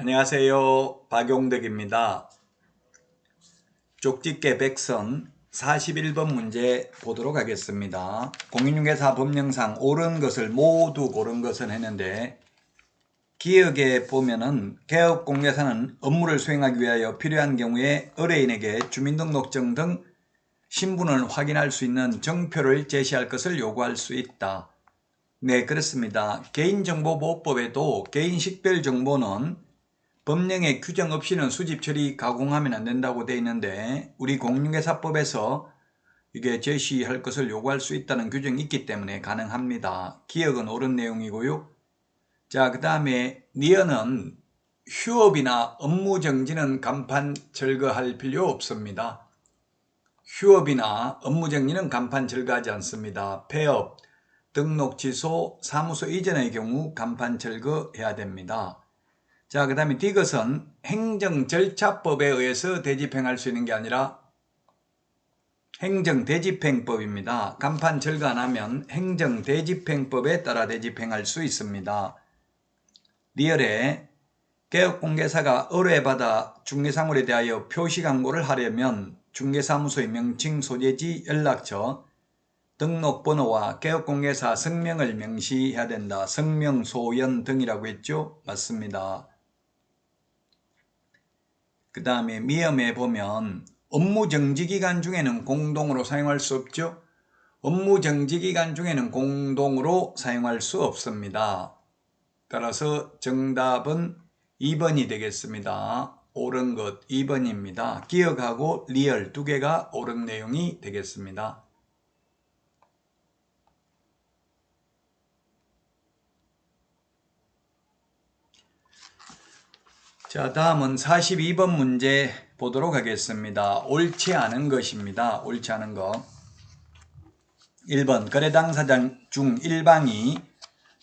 안녕하세요. 박용덕입니다. 쪽집게 백선 41번 문제 보도록 하겠습니다. 공인중개사 법령상 옳은 것을 모두 고른 것은 했는데, 기억에 보면은 개업공개사는 업무를 수행하기 위하여 필요한 경우에 의뢰인에게 주민등록증 등 신분을 확인할 수 있는 정표를 제시할 것을 요구할 수 있다. 네, 그렇습니다. 개인정보보호법에도 개인식별 정보는 법령의 규정 없이는 수집, 처리, 가공하면 안 된다고 되어 있는데, 우리 공인중개사법에서 이게 제시할 것을 요구할 수 있다는 규정이 있기 때문에 가능합니다. 기억은 옳은 내용이고요. 자, 그 다음에 니어는 휴업이나 업무 정지는 간판 철거할 필요 없습니다. 휴업이나 업무 정지는 간판 철거하지 않습니다. 폐업, 등록 취소, 사무소 이전의 경우 간판 철거해야 됩니다. 자, 그 다음에 디귿은 행정절차법에 의해서 대집행할 수 있는 게 아니라 행정대집행법입니다. 간판 철거 안 하면 행정대집행법에 따라 대집행할 수 있습니다. 리얼에 개업공개사가 의뢰받아 중개사물에 대하여 표시광고를 하려면 중개사무소의 명칭, 소재지, 연락처, 등록번호와 개업공개사 성명을 명시해야 된다. 성명, 소연 등이라고 했죠? 맞습니다. 그 다음에 미음에 보면 업무 정지기간 중에는 공동으로 사용할 수 없죠. 업무 정지기간 중에는 공동으로 사용할 수 없습니다. 따라서 정답은 2번이 되겠습니다. 옳은 것 2번입니다. 기억하고 리얼 두 개가 옳은 내용이 되겠습니다. 자, 다음은 42번 문제 보도록 하겠습니다. 옳지 않은 것입니다. 옳지 않은 것. 1번 거래 당사자 중 일방이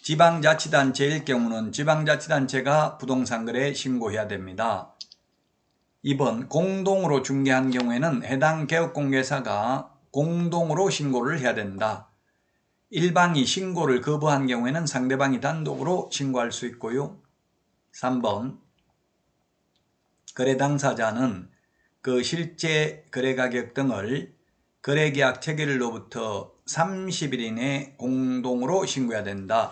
지방자치단체일 경우는 지방자치단체가 부동산 거래 신고해야 됩니다. 2번 공동으로 중개한 경우에는 해당 개업공개사가 공동으로 신고를 해야 된다. 일방이 신고를 거부한 경우에는 상대방이 단독으로 신고할 수 있고요. 3번 거래 당사자는 그 실제 거래가격 등을 거래계약 체결일로부터 30일 이내 공동으로 신고해야 된다.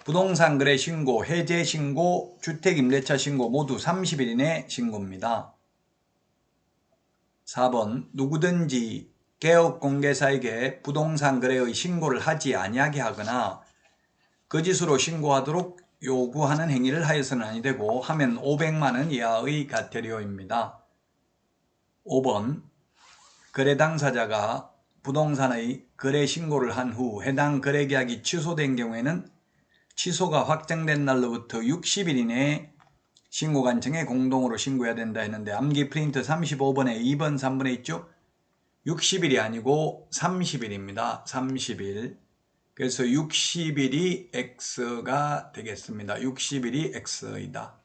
부동산 거래 신고, 해제 신고, 주택 임대차 신고 모두 30일 이내 신고입니다. 4번 누구든지 개업공개사에게 부동산 거래의 신고를 하지 아니하게 하거나 거짓으로 신고하도록 요구하는 행위를 하여서는 아니 되고 하면 500만 원 이하의 과태료입니다. 5번 거래 당사자가 부동산의 거래 신고를 한 후 해당 거래계약이 취소된 경우에는 취소가 확정된 날로부터 60일 이내에 신고관청에 공동으로 신고해야 된다 했는데 암기 프린트 35번에 2번, 3번에 있죠? 60일이 아니고 30일입니다. 30일. 그래서 60일이 X가 되겠습니다. 60일이 X이다.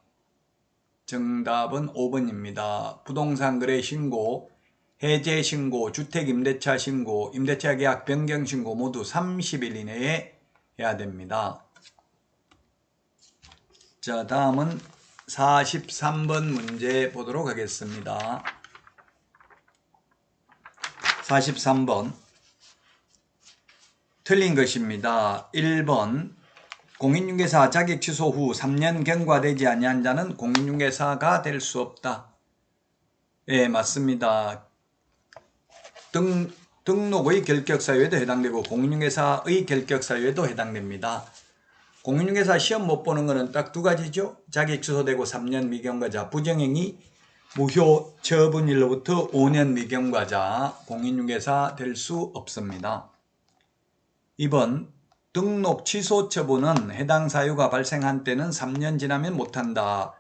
정답은 5번입니다. 부동산 거래 신고, 해제 신고, 주택 임대차 신고, 임대차 계약 변경 신고 모두 30일 이내에 해야 됩니다. 자, 다음은 43번 문제 보도록 하겠습니다. 43번 틀린 것입니다. 1번 공인중개사 자격 취소 후 3년 경과되지 아니한 자는 공인중개사가 될 수 없다. 예, 맞습니다. 등록의 결격사유에도 해당되고 공인중개사의 결격사유에도 해당됩니다. 공인중개사 시험 못 보는 것은 딱 두 가지죠. 자격 취소되고 3년 미경과자, 부정행위 무효 처분일로부터 5년 미경과자, 공인중개사 될 수 없습니다. 2번 등록 취소 처분은 해당 사유가 발생한 때는 3년 지나면 못한다.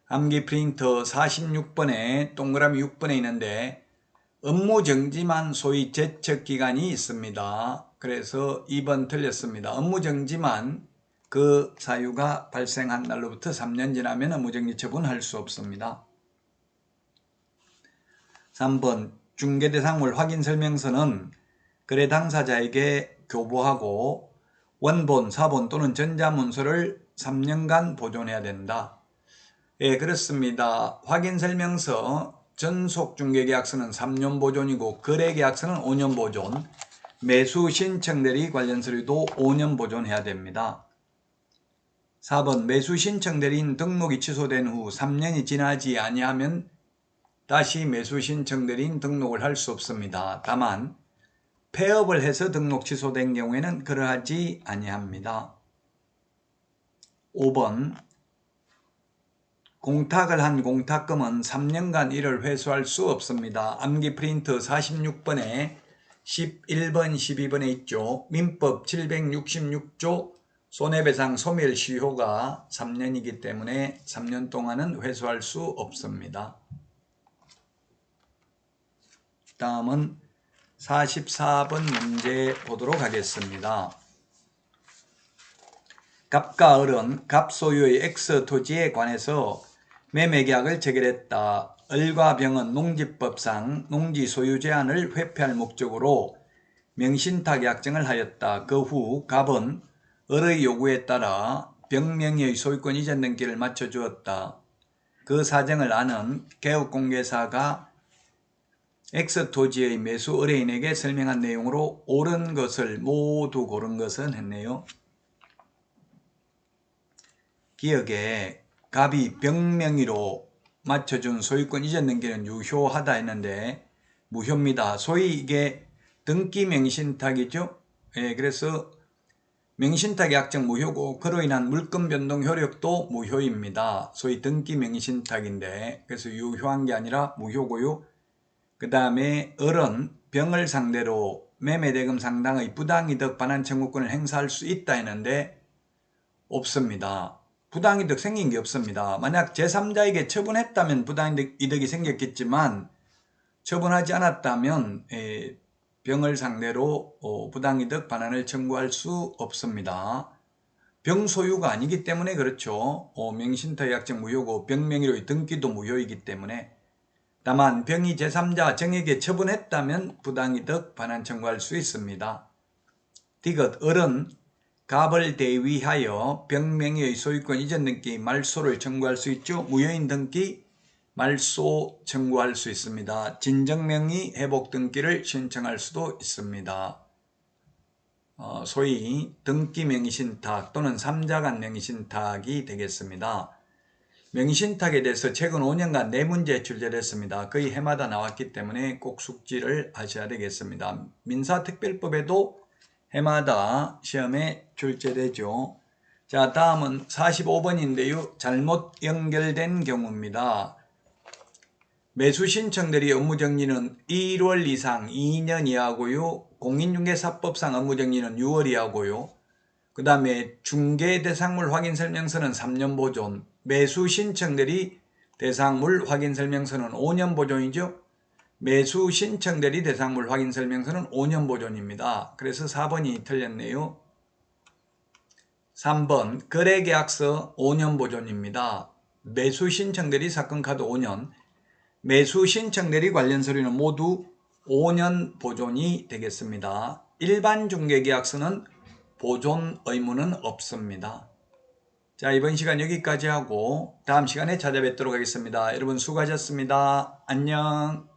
암기 프린터 46번에 동그라미 6번에 있는데 업무 정지만 소위 제척기간이 있습니다. 그래서 2번 틀렸습니다. 업무 정지만 그 사유가 발생한 날로부터 3년 지나면 업무정지 처분할 수 없습니다. 3번 중개대상물 확인설명서는 거래 당사자에게 교부하고 원본, 사본 또는 전자문서를 3년간 보존해야 된다. 예, 그렇습니다. 확인설명서 전속중개계약서는 3년 보존이고 거래계약서는 5년 보존, 매수 신청대리 관련 서류도 5년 보존해야 됩니다. 4번 매수 신청대리인 등록이 취소된 후 3년이 지나지 아니하면 다시 매수 신청대리인 등록을 할 수 없습니다. 다만 폐업을 해서 등록 취소된 경우에는 그러하지 아니합니다. 5번 공탁을 한 공탁금은 3년간 이를 회수할 수 없습니다. 암기 프린트 46번에 11번, 12번에 있죠. 민법 766조 손해배상 소멸시효가 3년이기 때문에 3년 동안은 회수할 수 없습니다. 다음은 44번 문제 보도록 하겠습니다. 갑과 을은 갑 소유의 X 토지에 관해서 매매계약을 체결했다. 을과 병은 농지법상 농지 소유 제한을 회피할 목적으로 명신탁약정을 하였다. 그 후 갑은 을의 요구에 따라 병 명의의 소유권 이전 등기를 맞춰주었다. 그 사정을 아는 개업공개사가 X 토지의 매수 의뢰인에게 설명한 내용으로 옳은 것을 모두 고른 것은 했네요. 기억에 갑이 병명의로 맞춰준 소유권 이전 등기는 유효하다 했는데 무효입니다. 소위 이게 등기 명신탁이죠. 예, 그래서 명신탁 약정 무효고 그로 인한 물권 변동 효력도 무효입니다. 소위 등기 명신탁인데 그래서 유효한 게 아니라 무효고요. 그 다음에 을은 병을 상대로 매매대금 상당의 부당이득 반환 청구권을 행사할 수 있다 했는데 없습니다. 부당이득 생긴 게 없습니다. 만약 제3자에게 처분했다면 부당이득이 생겼겠지만 처분하지 않았다면 병을 상대로 부당이득 반환을 청구할 수 없습니다. 병 소유가 아니기 때문에 그렇죠. 명신탁 약정 무효고 병명의로의 등기도 무효이기 때문에 다만 병이 제3자 정에게 처분했다면 부당이득 반환 청구할 수 있습니다. 디귿 을은 갑을 대위하여 병명의의 소유권 이전 등기 말소를 청구할 수 있죠. 무효인 등기 말소 청구할 수 있습니다. 진정명의 회복 등기를 신청할 수도 있습니다. 소위 등기 명의신탁 또는 3자간 명의신탁이 되겠습니다. 명의신탁에 대해서 최근 5년간 4문제 출제됐습니다. 거의 해마다 나왔기 때문에 꼭 숙지를 하셔야 되겠습니다. 민사특별법에도 해마다 시험에 출제되죠. 자, 다음은 45번인데요. 잘못 연결된 경우입니다. 매수 신청대리 업무정리는 1월 이상 2년 이하고요. 공인중개사법상 업무정리는 6월 이하고요. 그 다음에 중개대상물 확인설명서는 3년 보존, 매수 신청대리 대상물 확인설명서는 5년 보존이죠. 매수 신청대리 대상물 확인설명서는 5년 보존입니다. 그래서 4번이 틀렸네요. 3번 거래계약서 5년 보존입니다. 매수 신청대리 사건카드 5년, 매수 신청대리 관련 서류는 모두 5년 보존이 되겠습니다. 일반 중개계약서는 보존 의무는 없습니다. 자, 이번 시간 여기까지 하고 다음 시간에 찾아뵙도록 하겠습니다. 여러분 수고하셨습니다. 안녕.